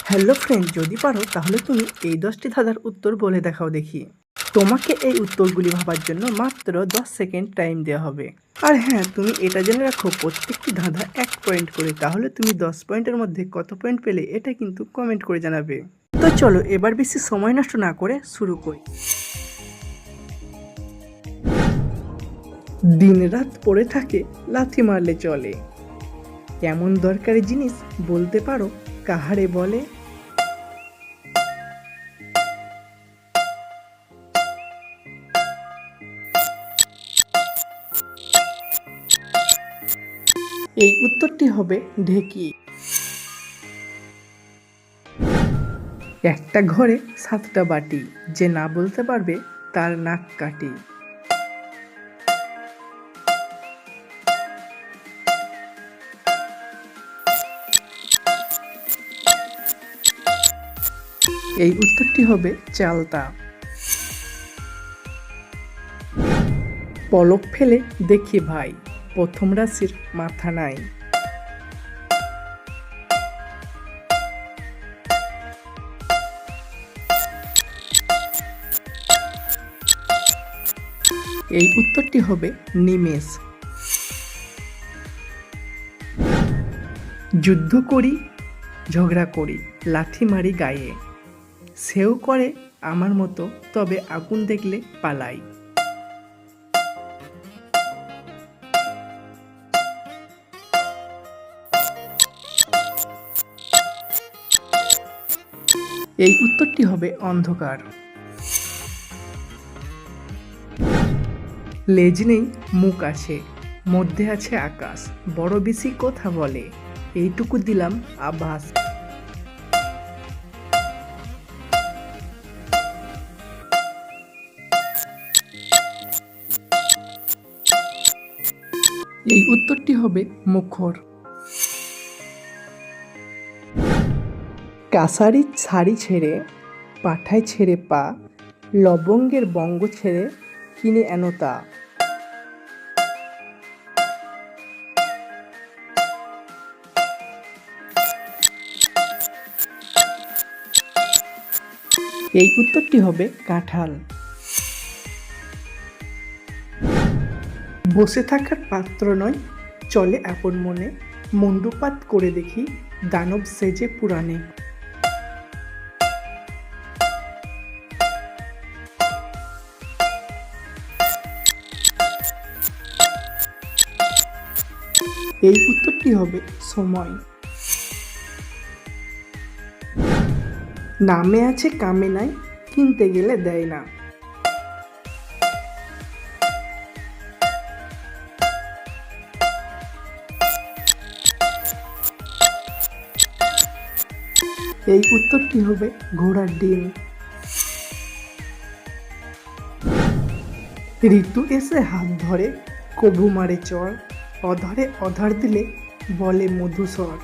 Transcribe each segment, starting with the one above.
Hello friend, যদি পারো তাহলে তুমি এই 10টি ধাঁধার উত্তর বলে দেখাও দেখি। তোমাকে এই উত্তরগুলি ভাবার জন্য মাত্র 10 সেকেন্ড টাইম দেওয়া হবে। আর হ্যাঁ, তুমি এটা জেনে রাখো প্রত্যেকটি ধাঁধা 1 পয়েন্ট করে, তাহলে তুমি 10 পয়েন্টের মধ্যে কত পয়েন্ট পেলে এটা কিন্তু কমেন্ট করে জানাবে। তো চলো এবার বেশি সময় নষ্ট না করে শুরু করি। দিন রাত পড়ে থাকে, লাথি মারলে চলে, এমন দরকারি জিনিস বলতে পারো কাহারে বলে? এই উত্তরটি হবে ঢেকি। একটা ঘরে 7টা বাটি, যে না বলতে পারবে তার নাক কাটি। এই উত্তরটি হবে চালতা। পলক ফেলে দেখি ভাই, প্রথম রাশির মাথা নাই। এই উত্তরটি হবে নিমেষ। যুদ্ধ করি, ঝগড়া করি, লাঠি মারি গায়ে, সেও করে আমার মতো, তবে আগুন দেখলে পালাই। এই উত্তরটি হবে অন্ধকার। লেজ নেই, মুখ আছে, মধ্যে আছে আকাশ, বড় বেশি কথা বলে, এইটুকু দিলাম আভাস। এই উত্তরটি হবে মুখর। কাসারির শাড়ি ছেড়ে, পাঠায় ছেড়ে পা, লবঙ্গের বঙ্গ ছেড়ে কিনে এনো তা। এই উত্তরটি হবে কাঁঠাল। বসে থাকার পাত্র নয়, চলে আপন মনে, মুন্ডুপাত করে দেখি, দানব সেজে পুরাণে। এই উত্তরটি হবে সময়। নামে আছে কামে নাই, কিনতে গেলে দেয় না। এই উত্তরটি হবে ঘোড়ার ডিম। ঋতু এসে হাত ধরে, কবু মারে চর, অধরে অধর দিলে বলে মধুসর।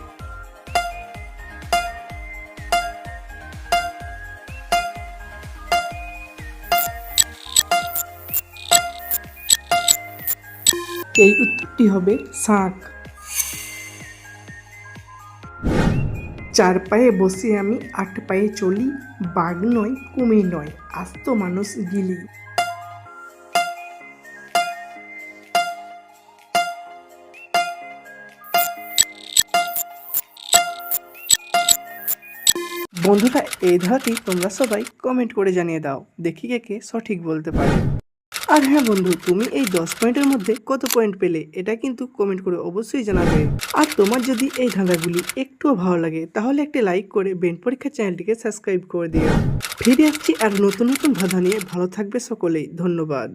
এই উত্তরটি হবে শাঁখ। চার পায়ে বসে আমি 8 পায়ে চলি, বাঘ নয় কুমির নয়, আস্ত মানুষ গিলি। বন্ধুরা, এই ধারাটি তোমরা সবাই কমেন্ট করে জানিয়ে দাও, দেখি কে কে সঠিক বলতে পারে। আর হ্যাঁ বন্ধু, তুমি এই 10 পয়েন্টের মধ্যে কত পয়েন্ট পেলে এটা কিন্তু কমেন্ট করে অবশ্যই জানাবে। আর তোমার যদি এই ধাঁধাগুলি একটুও ভালো লাগে তাহলে একটা লাইক করে বেন পরীক্ষা চ্যানেলটিকে সাবস্ক্রাইব করে দিও। ফিরে আসছি আর নতুন নতুন ধাঁধা নিয়ে। ভালো থাকবে সকলেই, ধন্যবাদ।